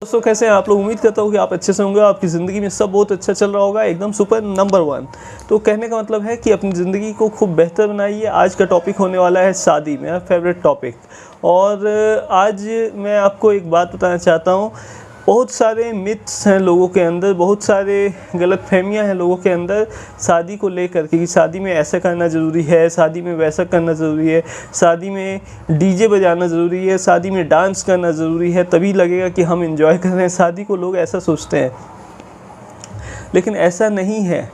दोस्तों कैसे हैं आप लोग। उम्मीद करता हूँ कि आप अच्छे से होंगे, आपकी ज़िंदगी में सब बहुत अच्छा चल रहा होगा, एकदम सुपर नंबर 1। तो कहने का मतलब है कि अपनी ज़िंदगी को खूब बेहतर बनाइए। आज का टॉपिक होने वाला है शादी, मेरा फेवरेट टॉपिक। और आज मैं आपको एक बात बताना चाहता हूँ। बहुत सारे मिथ्स हैं लोगों के अंदर, बहुत सारे गलतफहमियां हैं लोगों के अंदर शादी को लेकर के कि शादी में ऐसा करना ज़रूरी है, शादी में वैसा करना ज़रूरी है, शादी में डीजे बजाना ज़रूरी है, शादी में डांस करना ज़रूरी है, तभी लगेगा कि हम एंजॉय कर रहे हैं शादी को। लोग ऐसा सोचते हैं, लेकिन ऐसा नहीं है।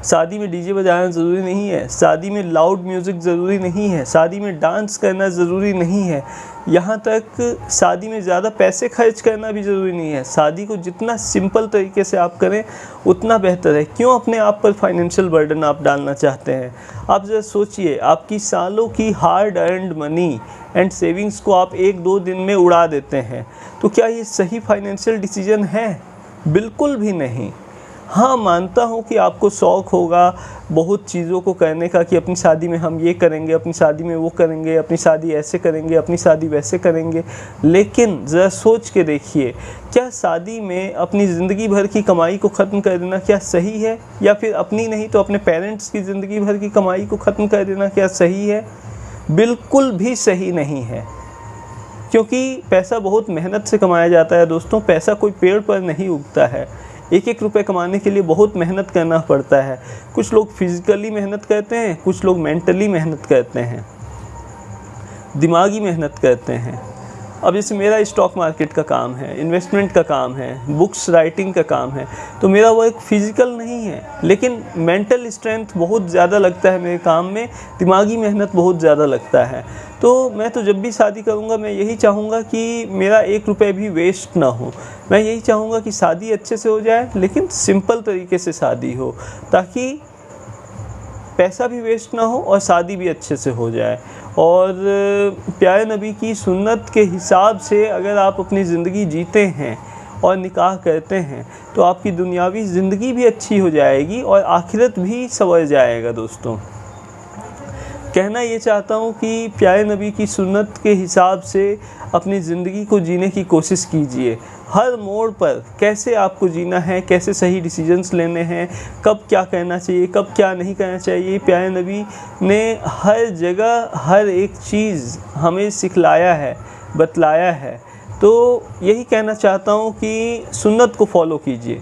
शादी में डीजे बजाना ज़रूरी नहीं है, शादी में लाउड म्यूज़िक ज़रूरी नहीं है, शादी में डांस करना ज़रूरी नहीं है, यहाँ तक शादी में ज़्यादा पैसे खर्च करना भी ज़रूरी नहीं है। शादी को जितना सिंपल तरीके से आप करें उतना बेहतर है। क्यों अपने आप पर फाइनेंशियल बर्डन आप डालना चाहते हैं? आप ज़रा सोचिए, आपकी सालों की hard earned money and savings को आप 1-2 दिन में उड़ा देते हैं, तो क्या ये सही फाइनेंशियल डिसीजन है? बिल्कुल भी नहीं। हाँ, मानता हूँ कि आपको शौक़ होगा बहुत चीज़ों को करने का कि अपनी शादी में हम ये करेंगे, अपनी शादी में वो करेंगे, अपनी शादी ऐसे करेंगे, अपनी शादी वैसे करेंगे। लेकिन ज़रा सोच के देखिए, क्या शादी में अपनी ज़िंदगी भर की कमाई को ख़त्म कर देना क्या सही है? या फिर अपनी नहीं तो अपने पेरेंट्स की ज़िंदगी भर की कमाई को ख़त्म कर देना क्या सही है? बिल्कुल भी सही नहीं है। क्योंकि पैसा बहुत मेहनत से कमाया जाता है दोस्तों। पैसा कोई पेड़ पर नहीं उगता है। एक रुपए कमाने के लिए बहुत मेहनत करना पड़ता है। कुछ लोग फिज़िकली मेहनत करते हैं, कुछ लोग मेंटली मेहनत करते हैं, दिमागी मेहनत करते हैं। अब जैसे मेरा स्टॉक मार्केट का काम है, इन्वेस्टमेंट का काम है, बुक्स राइटिंग का काम है, तो मेरा वर्क फिज़िकल नहीं है, लेकिन मेंटल स्ट्रेंथ बहुत ज़्यादा लगता है मेरे काम में, दिमागी मेहनत बहुत ज़्यादा लगता है। तो मैं तो जब भी शादी करूँगा मैं यही चाहूँगा कि मेरा 1 रुपये भी वेस्ट ना हो। मैं यही चाहूँगा कि शादी अच्छे से हो जाए, लेकिन सिंपल तरीके से शादी हो, ताकि पैसा भी वेस्ट ना हो और शादी भी अच्छे से हो जाए। और प्यारे नबी की सुन्नत के हिसाब से अगर आप अपनी ज़िंदगी जीते हैं और निकाह करते हैं, तो आपकी दुनियावी ज़िंदगी भी अच्छी हो जाएगी और आखिरत भी संवर जाएगा। दोस्तों, कहना ये चाहता हूँ कि प्यारे नबी की सुन्नत के हिसाब से अपनी ज़िंदगी को जीने की कोशिश कीजिए। हर मोड़ पर कैसे आपको जीना है, कैसे सही डिसीजंस लेने हैं, कब क्या करना चाहिए, कब क्या नहीं करना चाहिए, प्यारे नबी ने हर जगह हर एक चीज़ हमें सिखलाया है, बतलाया है। तो यही कहना चाहता हूँ कि सुन्नत को फॉलो कीजिए।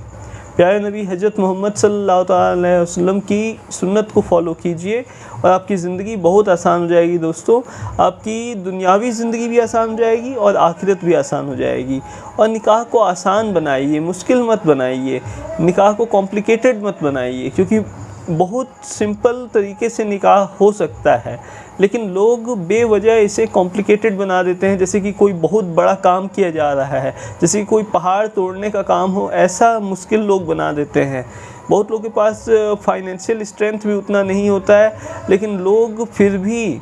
प्यारे नबी हज़रत मोहम्मद सल्लल्लाहु अलैहि वसल्लम की सुन्नत को फॉलो कीजिए और आपकी ज़िंदगी बहुत आसान हो जाएगी। दोस्तों, आपकी दुनियावी ज़िंदगी भी आसान हो जाएगी और आखिरत भी आसान हो जाएगी। और निकाह को आसान बनाइए, मुश्किल मत बनाइए, निकाह को कॉम्प्लिकेटेड मत बनाइए, क्योंकि बहुत सिंपल तरीके से निकाह हो सकता है, लेकिन लोग बेवजह इसे कॉम्प्लिकेटेड बना देते हैं, जैसे कि कोई बहुत बड़ा काम किया जा रहा है, जैसे कि कोई पहाड़ तोड़ने का काम हो, ऐसा मुश्किल लोग बना देते हैं। बहुत लोगों के पास फाइनेंशियल स्ट्रेंथ भी उतना नहीं होता है, लेकिन लोग फिर भी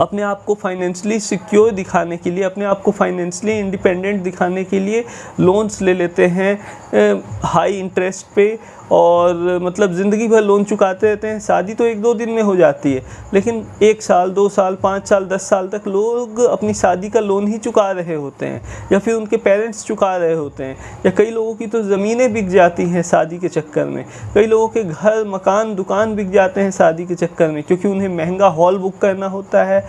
अपने आप को फाइनेंशियली सिक्योर दिखाने के लिए, अपने आप को फाइनेंशियली इंडिपेंडेंट दिखाने के लिए लोन्स ले लेते हैं हाई इंटरेस्ट पे, और मतलब ज़िंदगी भर लोन चुकाते रहते हैं। शादी तो 1-2 दिन में हो जाती है, लेकिन 1 साल, 2 साल, 5 साल, 10 साल तक लोग अपनी शादी का लोन ही चुका रहे होते हैं, या फिर उनके पेरेंट्स चुका रहे होते हैं। या कई लोगों की तो ज़मीनें बिक जाती हैं शादी के चक्कर में, कई लोगों के घर, मकान, दुकान बिक जाते हैं शादी के चक्कर में, क्योंकि उन्हें महंगा हॉल बुक करना होता है,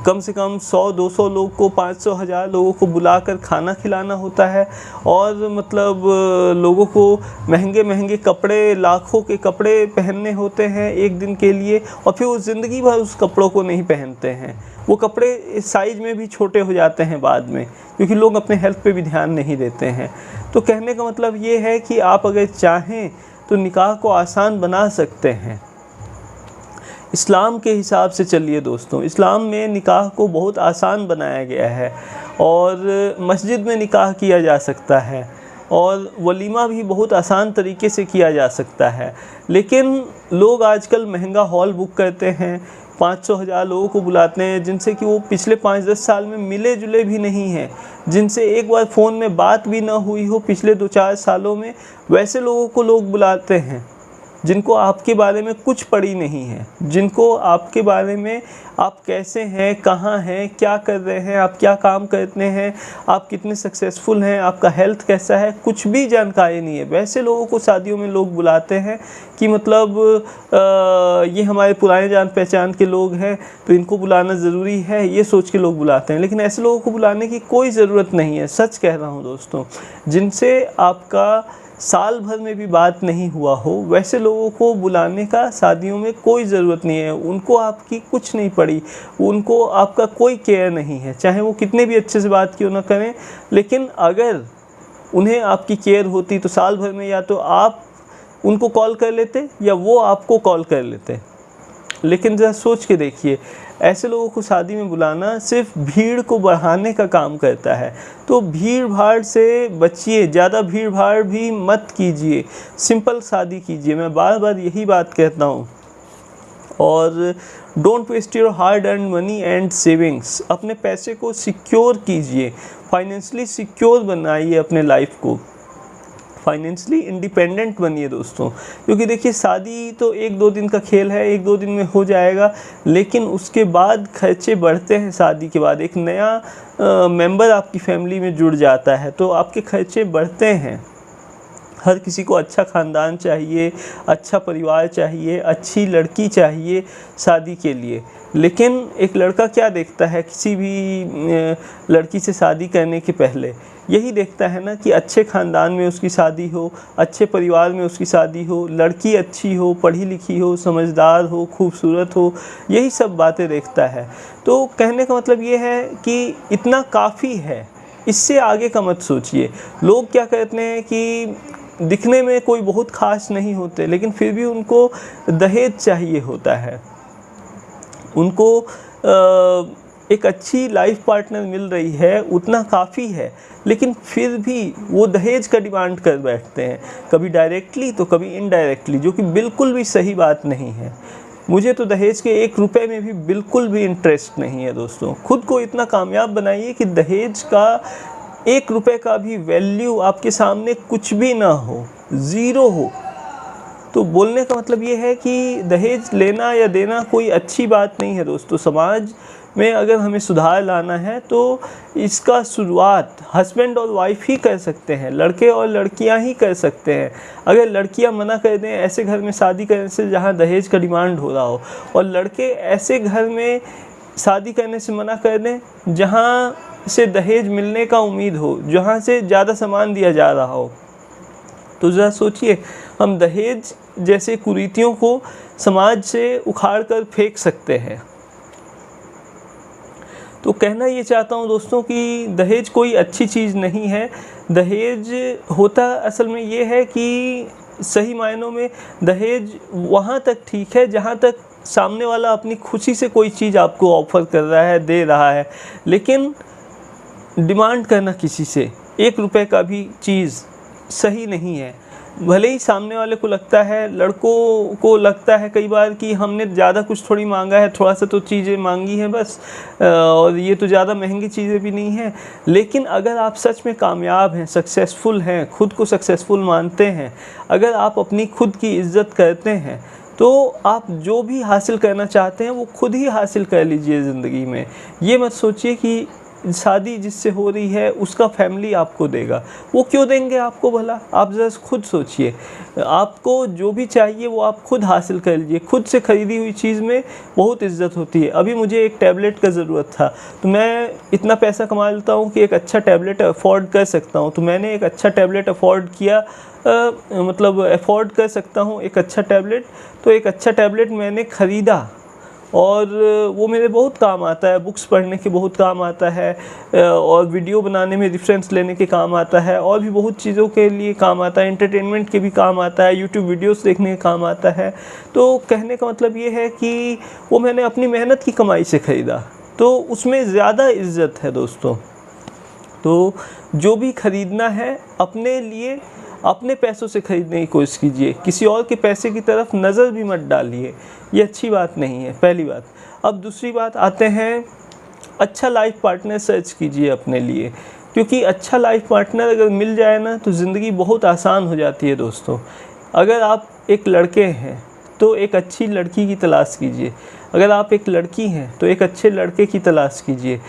कम से कम 100-200 लोग को, 500-1000 लोगों को बुलाकर खाना खिलाना होता है, और मतलब लोगों को महंगे महंगे कपड़े, लाखों के कपड़े पहनने होते हैं एक दिन के लिए, और फिर वो ज़िंदगी भर उस कपड़ों को नहीं पहनते हैं। वो कपड़े साइज़ में भी छोटे हो जाते हैं बाद में, क्योंकि लोग अपने हेल्थ पे भी ध्यान नहीं देते हैं। तो कहने का मतलब ये है कि आप अगर चाहें तो निकाह को आसान बना सकते हैं। इस्लाम के हिसाब से चलिए दोस्तों। इस्लाम में निकाह को बहुत आसान बनाया गया है, और मस्जिद में निकाह किया जा सकता है, और वलीमा भी बहुत आसान तरीके से किया जा सकता है। लेकिन लोग आजकल महंगा हॉल बुक करते हैं, 500-1000 लोगों को बुलाते हैं, जिनसे कि वो पिछले 5-10 साल में मिले जुले भी नहीं हैं, जिनसे एक बार फ़ोन में बात भी ना हुई हो पिछले 2-4 सालों में, वैसे लोगों को लोग बुलाते हैं। जिनको आपके बारे में कुछ पड़ी नहीं है, जिनको आपके बारे में आप कैसे हैं, कहाँ हैं, क्या कर रहे हैं, आप क्या काम करते हैं, आप कितने सक्सेसफुल हैं, आपका हेल्थ कैसा है, कुछ भी जानकारी नहीं है। वैसे लोगों को शादियों में लोग बुलाते हैं कि मतलब ये हमारे पुराने जान पहचान के लोग हैं तो इनको बुलाना ज़रूरी है, ये सोच के लोग बुलाते हैं। लेकिन ऐसे लोगों को बुलाने की कोई ज़रूरत नहीं है। सच कह रहा हूँ दोस्तों, जिनसे आपका साल भर में भी बात नहीं हुआ हो, वैसे लोगों को बुलाने का शादियों में कोई ज़रूरत नहीं है। उनको आपकी कुछ नहीं पड़ी, उनको आपका कोई केयर नहीं है, चाहे वो कितने भी अच्छे से बात क्यों ना करें। लेकिन अगर उन्हें आपकी केयर होती तो साल भर में या तो आप उनको कॉल कर लेते या वो आपको कॉल कर लेते। लेकिन ज़रा सोच के देखिए, ऐसे लोगों को शादी में बुलाना सिर्फ भीड़ को बढ़ाने का काम करता है। तो भीड़ भाड़ से बचिए, ज़्यादा भीड़ भाड़ भी मत कीजिए, सिंपल शादी कीजिए। मैं बार बार यही बात कहता हूँ। और don't waste your hard earn money and savings. अपने पैसे को सिक्योर कीजिए, फाइनेंशियली सिक्योर बनाइए अपने लाइफ को, फाइनेंशियली इंडिपेंडेंट बनिए दोस्तों। क्योंकि देखिए, शादी तो 1-2 दिन का खेल है, 1-2 दिन में हो जाएगा, लेकिन उसके बाद खर्चे बढ़ते हैं। शादी के बाद एक नया मेंबर आपकी फैमिली में जुड़ जाता है तो आपके खर्चे बढ़ते हैं। हर किसी को अच्छा ख़ानदान चाहिए, अच्छा परिवार चाहिए, अच्छी लड़की चाहिए शादी के लिए। लेकिन एक लड़का क्या देखता है किसी भी लड़की से शादी करने के पहले? यही देखता है ना कि अच्छे ख़ानदान में उसकी शादी हो, अच्छे परिवार में उसकी शादी हो, लड़की अच्छी हो, पढ़ी लिखी हो, समझदार हो, खूबसूरत हो, यही सब बातें देखता है। तो कहने का मतलब ये है कि इतना काफ़ी है, इससे आगे का मत सोचिए। लोग क्या कहते हैं कि दिखने में कोई बहुत ख़ास नहीं होते, लेकिन फिर भी उनको दहेज चाहिए होता है। उनको एक अच्छी लाइफ पार्टनर मिल रही है, उतना काफ़ी है, लेकिन फिर भी वो दहेज का डिमांड कर बैठते हैं, कभी डायरेक्टली तो कभी इनडायरेक्टली, जो कि बिल्कुल भी सही बात नहीं है। मुझे तो दहेज के 1 रुपए में भी बिल्कुल भी इंटरेस्ट नहीं है दोस्तों। खुद को इतना कामयाब बनाइए कि दहेज का 1 रुपए का भी वैल्यू आपके सामने कुछ भी ना हो, ज़ीरो हो। तो बोलने का मतलब ये है कि दहेज लेना या देना कोई अच्छी बात नहीं है दोस्तों। समाज में अगर हमें सुधार लाना है तो इसका शुरुआत हस्बैंड और वाइफ ही कर सकते हैं, लड़के और लड़कियां ही कर सकते हैं। अगर लड़कियां मना कर दें ऐसे घर में शादी करने से जहां दहेज का डिमांड हो रहा हो, और लड़के ऐसे घर में शादी करने से मना कर दें जहां से दहेज मिलने का उम्मीद हो, जहां से ज़्यादा सामान दिया जा रहा हो, तो ज़रा सोचिए, हम दहेज जैसे कुरीतियों को समाज से उखाड़ कर फेंक सकते हैं। तो कहना ये चाहता हूँ दोस्तों कि दहेज कोई अच्छी चीज़ नहीं है। दहेज होता असल में ये है कि सही मायनों में दहेज वहाँ तक ठीक है जहाँ तक सामने वाला अपनी खुशी से कोई चीज़ आपको ऑफ़र कर रहा है, दे रहा है। लेकिन डिमांड करना किसी से 1 रुपए का भी चीज़ सही नहीं है। भले ही सामने वाले को लगता है, लड़कों को लगता है कई बार कि हमने ज़्यादा कुछ थोड़ी मांगा है, थोड़ा सा तो चीज़ें मांगी हैं बस, और ये तो ज़्यादा महंगी चीज़ें भी नहीं हैं। लेकिन अगर आप सच में कामयाब हैं, सक्सेसफुल हैं, खुद को सक्सेसफुल मानते हैं, अगर आप अपनी खुद की इज़्ज़त करते हैं, तो आप जो भी हासिल करना चाहते हैं वो खुद ही हासिल कर लीजिए ज़िंदगी में। ये मत सोचिए कि शादी जिससे हो रही है उसका फैमिली आपको देगा। वो क्यों देंगे आपको भला? आप ज़रा खुद सोचिए। आपको जो भी चाहिए वो आप खुद हासिल कर लीजिए। खुद से ख़रीदी हुई चीज़ में बहुत इज़्ज़त होती है। अभी मुझे एक टैबलेट का ज़रूरत था, तो मैं इतना पैसा कमा लेता हूँ कि एक अच्छा टैबलेट अफोर्ड कर सकता हूँ। तो मैंने एक अच्छा टैबलेट अफोर्ड किया, मतलब अफोर्ड कर सकता हूँ एक अच्छा टैबलेट। तो एक अच्छा टैबलेट मैंने ख़रीदा और वो मेरे बहुत काम आता है, बुक्स पढ़ने के बहुत काम आता है, और वीडियो बनाने में रेफरेंस लेने के काम आता है, और भी बहुत चीज़ों के लिए काम आता है, एंटरटेनमेंट के भी काम आता है, यूट्यूब वीडियोस देखने के काम आता है। तो कहने का मतलब ये है कि वो मैंने अपनी मेहनत की कमाई से ख़रीदा, तो उसमें ज़्यादा इज़्ज़त है दोस्तों। तो जो भी ख़रीदना है अपने लिए, अपने पैसों से ख़रीदने की कोशिश कीजिए। किसी और के पैसे की तरफ नज़र भी मत डालिए, ये अच्छी बात नहीं है, पहली बात। अब दूसरी बात आते हैं, अच्छा लाइफ पार्टनर सर्च कीजिए अपने लिए, क्योंकि अच्छा लाइफ पार्टनर अगर मिल जाए ना तो ज़िंदगी बहुत आसान हो जाती है दोस्तों। अगर आप एक लड़के हैं तो एक अच्छी लड़की की तलाश कीजिए, अगर आप एक लड़की हैं तो एक अच्छे लड़के की तलाश कीजिए।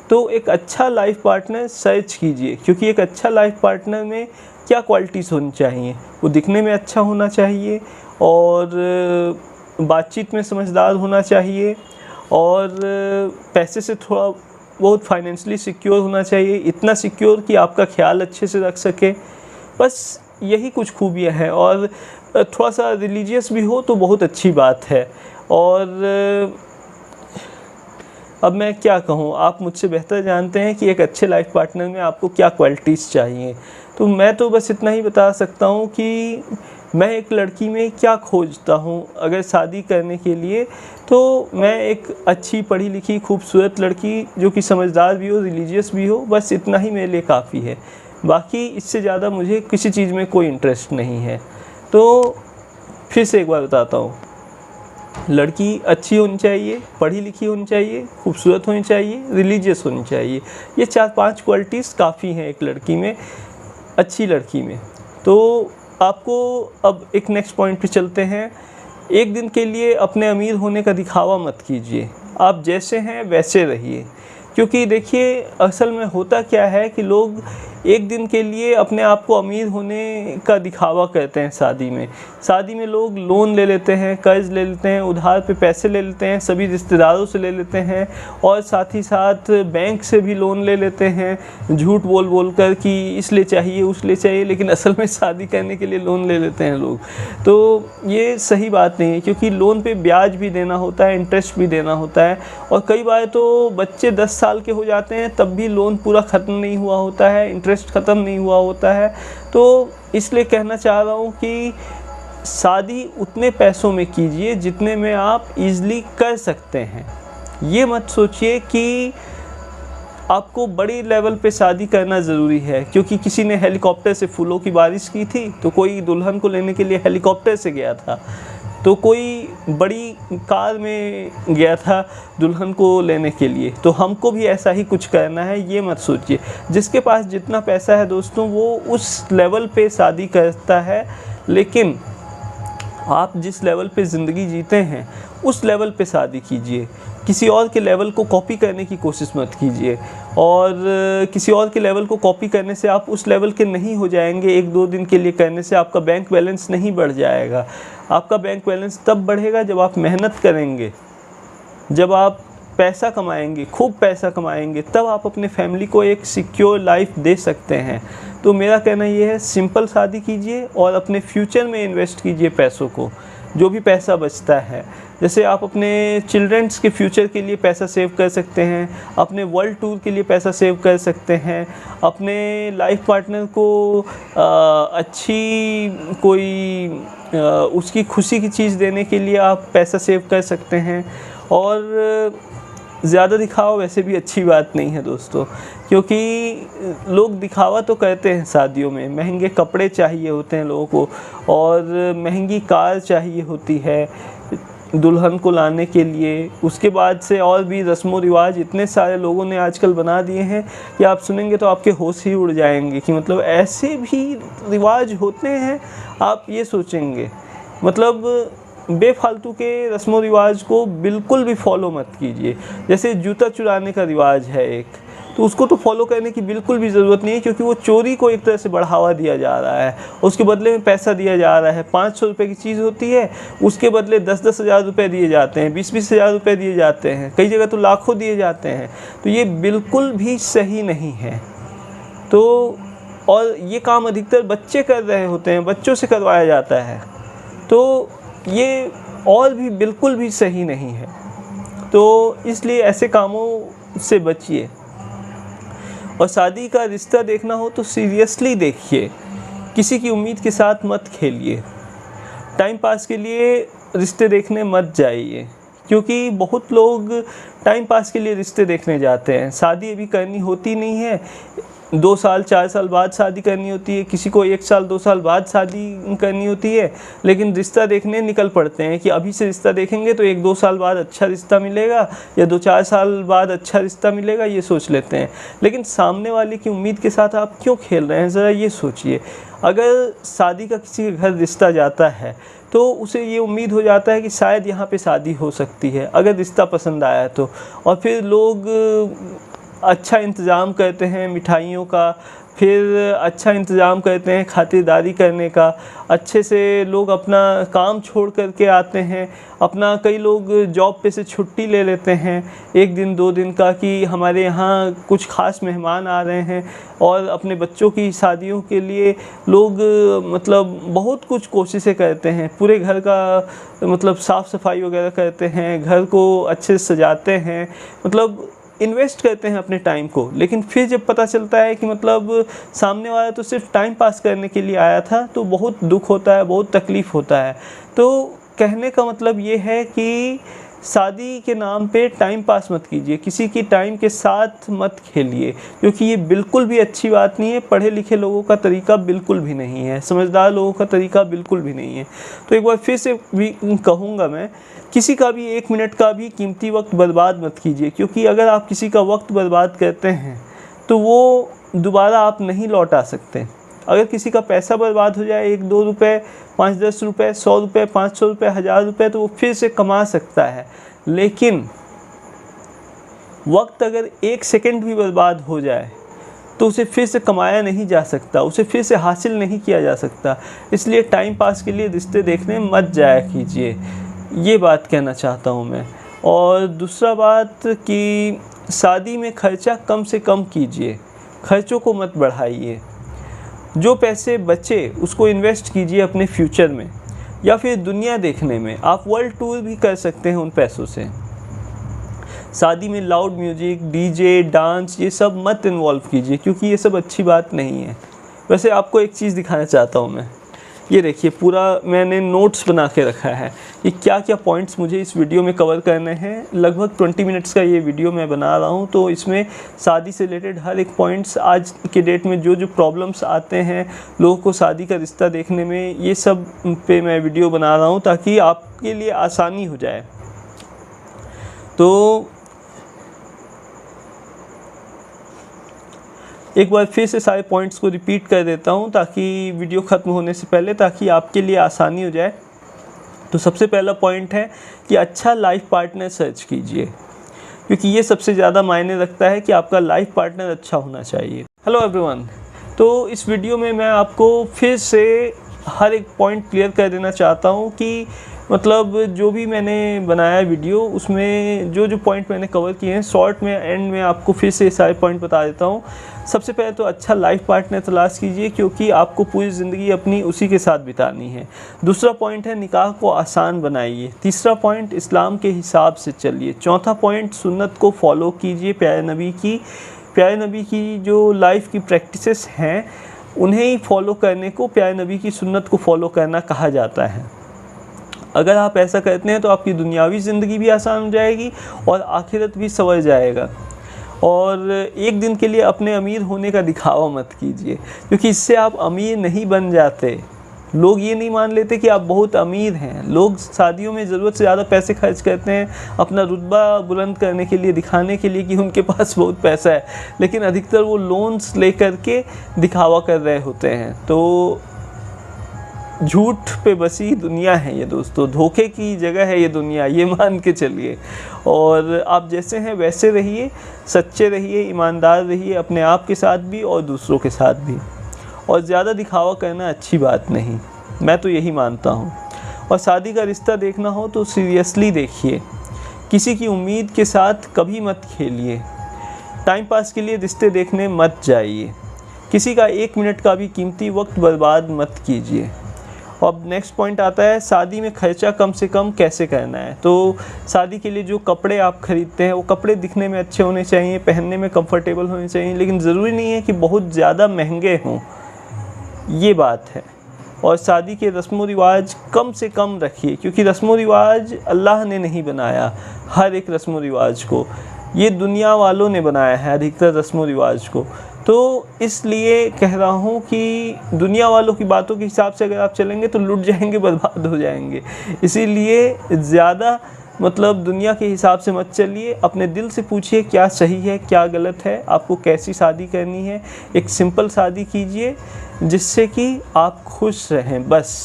तो एक अच्छा लाइफ पार्टनर सर्च कीजिए, क्योंकि एक अच्छा लाइफ पार्टनर में क्या क्वालिटीज़ होनी चाहिए? वो दिखने में अच्छा होना चाहिए, और बातचीत में समझदार होना चाहिए, और पैसे से थोड़ा बहुत फाइनेंशियली सिक्योर होना चाहिए, इतना सिक्योर कि आपका ख्याल अच्छे से रख सके। बस यही कुछ खूबियाँ हैं, और थोड़ा सा रिलीजियस भी हो तो बहुत अच्छी बात है। और अब मैं क्या कहूँ, आप मुझसे बेहतर जानते हैं कि एक अच्छे लाइफ पार्टनर में आपको क्या क्वालिटीज़ चाहिए। तो मैं तो बस इतना ही बता सकता हूँ कि मैं एक लड़की में क्या खोजता हूँ अगर शादी करने के लिए। तो मैं एक अच्छी पढ़ी लिखी खूबसूरत लड़की जो कि समझदार भी हो, रिलीजियस भी हो, बस इतना ही मेरे लिए काफ़ी है। बाकी इससे ज़्यादा मुझे किसी चीज़ में कोई इंटरेस्ट नहीं है। तो फिर से एक बार बताता हूँ, लड़की अच्छी होनी चाहिए, पढ़ी लिखी होनी चाहिए, खूबसूरत होनी चाहिए, रिलीजियस होनी चाहिए। ये 4-5 क्वालिटीज़ काफ़ी हैं एक लड़की में, अच्छी लड़की में। तो आपको अब एक नेक्स्ट पॉइंट पे चलते हैं। एक दिन के लिए अपने अमीर होने का दिखावा मत कीजिए, आप जैसे हैं वैसे रहिए। क्योंकि देखिए असल में होता क्या है कि लोग एक दिन के लिए अपने आप को अमीर होने का दिखावा करते हैं। शादी में लोग लोन ले लेते हैं, कर्ज ले लेते हैं, उधार पे पैसे ले लेते हैं, सभी रिश्तेदारों से ले लेते हैं, और साथ ही साथ बैंक से भी लोन ले लेते हैं झूठ बोल बोल कर कि इसलिए चाहिए उसलिए चाहिए, लेकिन असल में शादी करने के लिए लोन ले लेते हैं लोग। तो ये सही बात नहीं है, क्योंकि लोन पे ब्याज भी देना होता है, इंटरेस्ट भी देना होता है, और कई बार तो बच्चे 10 साल के हो जाते हैं तब भी लोन पूरा ख़त्म नहीं हुआ होता है, इंटरेस्ट ख़त्म नहीं हुआ होता है। तो इसलिए कहना चाह रहा हूँ कि शादी उतने पैसों में कीजिए जितने में आप इजीली कर सकते हैं। ये मत सोचिए कि आपको बड़ी लेवल पे शादी करना ज़रूरी है, क्योंकि किसी ने हेलीकॉप्टर से फूलों की बारिश की थी तो कोई दुल्हन को लेने के लिए हेलीकॉप्टर से गया था, तो कोई बड़ी कार में गया था दुल्हन को लेने के लिए। तो हमको भी ऐसा ही कुछ करना है, ये मत सोचिए। जिसके पास जितना पैसा है दोस्तों वो उस लेवल पे शादी करता है, लेकिन आप जिस लेवल पे ज़िंदगी जीते हैं उस लेवल पे शादी कीजिए। किसी और के लेवल को कॉपी करने की कोशिश मत कीजिए, और किसी और के लेवल को कॉपी करने से आप उस लेवल के नहीं हो जाएंगे। 1-2 दिन के लिए करने से आपका बैंक बैलेंस नहीं बढ़ जाएगा। आपका बैंक बैलेंस तब बढ़ेगा जब आप मेहनत करेंगे, जब आप पैसा कमाएंगे, खूब पैसा कमाएंगे, तब आप अपने फैमिली को एक सिक्योर लाइफ दे सकते हैं। तो मेरा कहना ये है, सिंपल शादी कीजिए और अपने फ्यूचर में इन्वेस्ट कीजिए पैसों को, जो भी पैसा बचता है। जैसे आप अपने चिल्ड्रंस के फ्यूचर के लिए पैसा सेव कर सकते हैं, अपने वर्ल्ड टूर के लिए पैसा सेव कर सकते हैं, अपने लाइफ पार्टनर को अच्छी कोई उसकी खुशी की चीज़ देने के लिए आप पैसा सेव कर सकते हैं। और ज़्यादा दिखावा वैसे भी अच्छी बात नहीं है दोस्तों, क्योंकि लोग दिखावा तो करते हैं शादियों में। महंगे कपड़े चाहिए होते हैं लोगों को, और महंगी कार चाहिए होती है दुल्हन को लाने के लिए। उसके बाद से और भी रस्मों रिवाज इतने सारे लोगों ने आजकल बना दिए हैं कि आप सुनेंगे तो आपके होश ही उड़ जाएंगे कि मतलब ऐसे भी रिवाज होते हैं। आप ये सोचेंगे, मतलब बेफालतू के रस्मों रिवाज को बिल्कुल भी फॉलो मत कीजिए। जैसे जूता चुराने का रिवाज है एक, तो उसको तो फॉलो करने की बिल्कुल भी ज़रूरत नहीं है, क्योंकि वो चोरी को एक तरह से बढ़ावा दिया जा रहा है। उसके बदले में पैसा दिया जा रहा है। 500 रुपये की चीज़ होती है, उसके बदले 10-10 हज़ार रुपये दिए जाते हैं, 20-20 हज़ार रुपये दिए जाते हैं, कई जगह तो लाखों दिए जाते हैं। तो ये बिल्कुल भी सही नहीं है। तो और ये काम अधिकतर बच्चे कर रहे होते हैं, बच्चों से करवाया जाता है, तो ये और भी बिल्कुल भी सही नहीं है। तो इसलिए ऐसे कामों से बचिए। और शादी का रिश्ता देखना हो तो सीरियसली देखिए, किसी की उम्मीद के साथ मत खेलिए। टाइम पास के लिए रिश्ते देखने मत जाइए, क्योंकि बहुत लोग टाइम पास के लिए रिश्ते देखने जाते हैं। शादी अभी करनी होती नहीं है, 2 साल 4 साल बाद शादी करनी होती है, किसी को 1 साल 2 साल बाद शादी करनी होती है, लेकिन रिश्ता देखने निकल पड़ते हैं कि अभी से रिश्ता देखेंगे तो 1-2 साल बाद अच्छा रिश्ता मिलेगा या 2-4 साल बाद अच्छा रिश्ता मिलेगा, ये सोच लेते हैं। लेकिन सामने वाले की उम्मीद के साथ आप क्यों खेल रहे हैं, ज़रा ये सोचिए। अगर शादी का किसी के घर रिश्ता जाता है तो उसे ये उम्मीद हो जाता है कि शायद यहाँ पे शादी हो सकती है, अगर रिश्ता पसंद आया तो। और फिर लोग अच्छा इंतज़ाम करते हैं मिठाइयों का, फिर अच्छा इंतज़ाम करते हैं खातिरदारी करने का, अच्छे से लोग अपना काम छोड़ कर के आते हैं, अपना कई लोग जॉब पे से छुट्टी ले लेते हैं 1 दिन 2 दिन का कि हमारे यहाँ कुछ ख़ास मेहमान आ रहे हैं। और अपने बच्चों की शादियों के लिए लोग मतलब बहुत कुछ कोशिशें करते हैं, पूरे घर का मतलब साफ़ सफाई वगैरह करते हैं, घर को अच्छे से सजाते हैं, मतलब इन्वेस्ट करते हैं अपने टाइम को। लेकिन फिर जब पता चलता है कि मतलब सामने वाला तो सिर्फ टाइम पास करने के लिए आया था, तो बहुत दुख होता है, बहुत तकलीफ़ होता है। तो कहने का मतलब ये है कि शादी के नाम पे टाइम पास मत कीजिए, किसी की टाइम के साथ मत खेलिए, क्योंकि ये बिल्कुल भी अच्छी बात नहीं है। पढ़े लिखे लोगों का तरीका बिल्कुल भी नहीं है, समझदार लोगों का तरीका बिल्कुल भी नहीं है। तो एक बार फिर से भी कहूँगा मैं, किसी का भी 1 मिनट का भी कीमती वक्त बर्बाद मत कीजिए, क्योंकि अगर आप किसी का वक्त बर्बाद करते हैं तो वो दोबारा आप नहीं लौटा सकते। अगर किसी का पैसा बर्बाद हो जाए, 1-2 रुपये, 5-10 रुपये, 100 रुपये, 500 रुपये, 1000 रुपये, तो वो फिर से कमा सकता है। लेकिन वक्त अगर 1 सेकंड भी बर्बाद हो जाए तो उसे फिर से कमाया नहीं जा सकता, उसे फिर से हासिल नहीं किया जा सकता। इसलिए टाइम पास के लिए रिश्ते देखने मत जाया कीजिए, ये बात कहना चाहता हूँ मैं। और दूसरा बात कि शादी में खर्चा कम से कम कीजिए, खर्चों को मत बढ़ाइए। जो पैसे बचे उसको इन्वेस्ट कीजिए अपने फ्यूचर में या फिर दुनिया देखने में। आप वर्ल्ड टूर भी कर सकते हैं उन पैसों से। शादी में लाउड म्यूजिक, डीजे, डांस, ये सब मत इन्वॉल्व कीजिए, क्योंकि ये सब अच्छी बात नहीं है। वैसे आपको एक चीज़ दिखाना चाहता हूँ मैं, ये देखिए पूरा मैंने नोट्स बना के रखा है कि क्या क्या पॉइंट्स मुझे इस वीडियो में कवर करने हैं। लगभग 20 मिनट्स का ये वीडियो मैं बना रहा हूँ, तो इसमें शादी से रिलेटेड हर एक पॉइंट्स, आज के डेट में जो जो प्रॉब्लम्स आते हैं लोगों को शादी का रिश्ता देखने में, ये सब पे मैं वीडियो बना रहा हूँ ताकि आपके लिए आसानी हो जाए। तो एक बार फिर से सारे पॉइंट्स को रिपीट कर देता हूँ ताकि वीडियो ख़त्म होने से पहले, ताकि आपके लिए आसानी हो जाए। तो सबसे पहला पॉइंट है कि अच्छा लाइफ पार्टनर सर्च कीजिए, क्योंकि ये सबसे ज़्यादा मायने रखता है कि आपका लाइफ पार्टनर अच्छा होना चाहिए। हेलो एवरीवन, तो इस वीडियो में मैं आपको फिर से हर एक पॉइंट क्लियर कर देना चाहता हूँ कि मतलब जो भी मैंने बनाया वीडियो उसमें जो जो पॉइंट मैंने कवर किए हैं, शॉर्ट में एंड में आपको फिर से सारे पॉइंट बता देता हूँ। सबसे पहले तो अच्छा लाइफ पार्टनर तलाश कीजिए, क्योंकि आपको पूरी ज़िंदगी अपनी उसी के साथ बितानी है। दूसरा पॉइंट है निकाह को आसान बनाइए। तीसरा पॉइंट इस्लाम के हिसाब से चलिए। चौथा पॉइंट सुन्नत को फॉलो कीजिए, प्यारे नबी की जो लाइफ की प्रैक्टिसेस हैं उन्हें ही फॉलो करने को प्यारे नबी की सुन्नत को फॉलो करना कहा जाता है। अगर आप ऐसा करते हैं तो आपकी दुनियावी ज़िंदगी भी आसान हो जाएगी और आखिरत भी संवर जाएगा। और एक दिन के लिए अपने अमीर होने का दिखावा मत कीजिए, क्योंकि इससे आप अमीर नहीं बन जाते। लोग ये नहीं मान लेते कि आप बहुत अमीर हैं। लोग शादियों में ज़रूरत से ज़्यादा पैसे खर्च करते हैं अपना रुतबा बुलंद करने के लिए, दिखाने के लिए कि उनके पास बहुत पैसा है, लेकिन अधिकतर वो लोन्स लेकर के दिखावा कर रहे होते हैं। तो झूठ पे बसी दुनिया है ये दोस्तों, धोखे की जगह है ये दुनिया, ये मान के चलिए। और आप जैसे हैं वैसे रहिए, सच्चे रहिए, ईमानदार रहिए, अपने आप के साथ भी और दूसरों के साथ भी। और ज़्यादा दिखावा करना अच्छी बात नहीं, मैं तो यही मानता हूँ। और शादी का रिश्ता देखना हो तो सीरियसली देखिए, किसी की उम्मीद के साथ कभी मत खेलिए। टाइम पास के लिए रिश्ते देखने मत जाइए, किसी का 1 मिनट का भी कीमती वक्त बर्बाद मत कीजिए। अब नेक्स्ट पॉइंट आता है शादी में खर्चा कम से कम कैसे करना है। तो शादी के लिए जो कपड़े आप ख़रीदते हैं वो कपड़े दिखने में अच्छे होने चाहिए, पहनने में कंफर्टेबल होने चाहिए, लेकिन ज़रूरी नहीं है कि बहुत ज़्यादा महंगे हों, ये बात है। और शादी के रस्म व रिवाज कम से कम रखिए, क्योंकि रस्म व रिवाज अल्लाह ने नहीं बनाया। हर एक रस्म व रिवाज को ये दुनिया वालों ने बनाया है, अधिकतर रस्म व रिवाज को। तो इसलिए कह रहा हूँ कि दुनिया वालों की बातों के हिसाब से अगर आप चलेंगे तो लुट जाएंगे, बर्बाद हो जाएंगे। इसीलिए ज़्यादा मतलब दुनिया के हिसाब से मत चलिए, अपने दिल से पूछिए क्या सही है क्या गलत है, आपको कैसी शादी करनी है। एक सिंपल शादी कीजिए जिससे कि आप खुश रहें बस।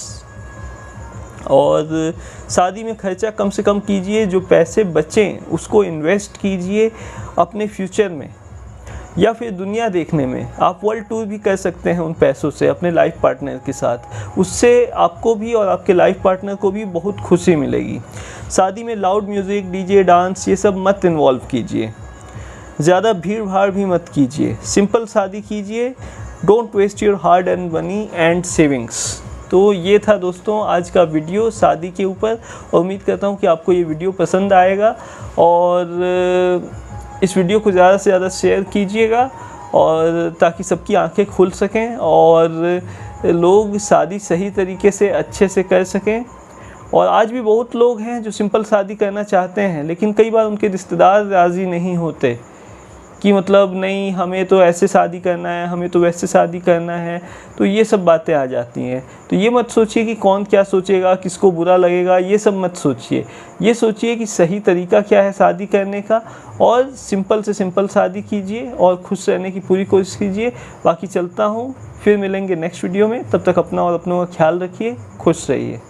और शादी में खर्चा कम से कम कीजिए, जो पैसे बचें उसको इन्वेस्ट कीजिए अपने फ्यूचर में या फिर दुनिया देखने में। आप वर्ल्ड टूर भी कर सकते हैं उन पैसों से अपने लाइफ पार्टनर के साथ, उससे आपको भी और आपके लाइफ पार्टनर को भी बहुत खुशी मिलेगी। शादी में लाउड म्यूज़िक, डीजे, डांस ये सब मत इन्वॉल्व कीजिए, ज़्यादा भीड़ भाड़ भी मत कीजिए, सिंपल शादी कीजिए। Don't waste your hard and money and savings. तो ये था दोस्तों आज का वीडियो शादी के ऊपर। उम्मीद करता हूँ कि आपको ये वीडियो पसंद आएगा और इस वीडियो को ज़्यादा से ज़्यादा शेयर कीजिएगा और ताकि सबकी आंखें खुल सकें और लोग शादी सही तरीके से अच्छे से कर सकें। और आज भी बहुत लोग हैं जो सिंपल शादी करना चाहते हैं, लेकिन कई बार उनके रिश्तेदार राज़ी नहीं होते कि मतलब नहीं हमें तो ऐसे शादी करना है, हमें तो वैसे शादी करना है, तो ये सब बातें आ जाती हैं। तो ये मत सोचिए कि कौन क्या सोचेगा, किसको बुरा लगेगा, ये सब मत सोचिए। ये सोचिए कि सही तरीका क्या है शादी करने का और सिंपल से सिंपल शादी कीजिए और खुश रहने की पूरी कोशिश कीजिए। बाकी चलता हूँ, फिर मिलेंगे नेक्स्ट वीडियो में। तब तक अपना और अपनों का ख्याल रखिए, खुश रहिए।